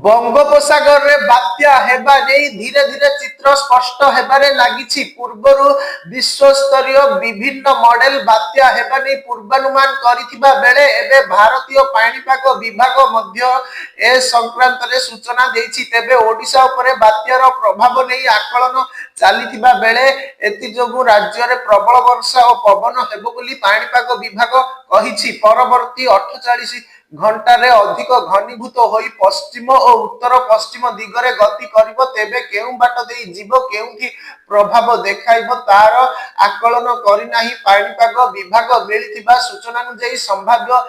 बंगोपसागर रे बात्या हेबा नहीं धीरे धीरे चित्र स्पष्ट हेबारे लागिछि। पूर्वरु विश्व स्तरीय विभिन्न मॉडल बात्या हेबा नहीं पूर्वानुमान करिथिबा बेले एबे भारतीय पाणीपाग विभाग मध्य ए संक्रांत रे सूचना देछि। तेबे ओडिशा उपरे बात्यार प्रभाव नहीं आकलन चालिथिबा बेले एति जोगु राज्य रे प्रबल वर्षा और पवन हेबो बोली पाणीपाग विभाग कहिछि। परवर्ती 48 घंटारे अधिक घनीभूत होई पश्चिम और उत्तर पश्चिम दिगरे गति करिवो। तेबे केउ बाट देई जीव केउठी प्रभाव देखाइबो तार आकलन करि नाही पाणीपाग विभाग। मिलिथिबा सूचना अनुसार संभाव्य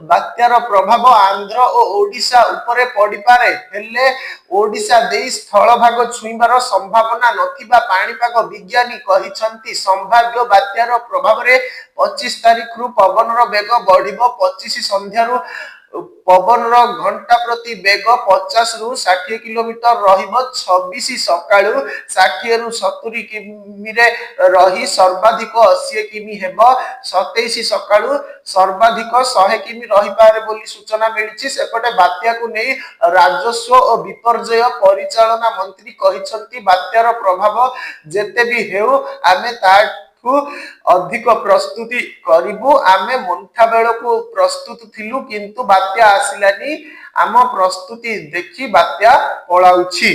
बात्यार प्रभाव आंध्र और ओडिशा उपरे पड़ी पारे, हेले ओडिशा देई स्थल भाग छुईबार संभावना नथिबा पाणीपाग विज्ञानी कहिसंती। संभाव्य बात्यार प्रभाव रे 25 तारिख रु पवनर वेग बढ़िबो। 25 संध्यारु पवन घंटा प्रति वेग 50 रु 60 किलोमीटर रहिबो। 26 सकाळु 60 रु 70 किमी रे रही सर्वाधिक 80 किमी हेबो। 27 सकाळु सर्वाधिक 100 किमी रही पारे बोली सूचना मिलिछि। सेपटे बात्या को नै राजस्व और विपर्यय परिचालना मंत्री कहिसंती बात्यार प्रभाव जेते भी हेउ आमे ता अधिक प्रस्तुति करिबु। आमे मंथा बेल को प्रस्तुत थिलु किंतु बात्या आसिलानी। आम प्रस्तुति देखि बात्या पळाउछि।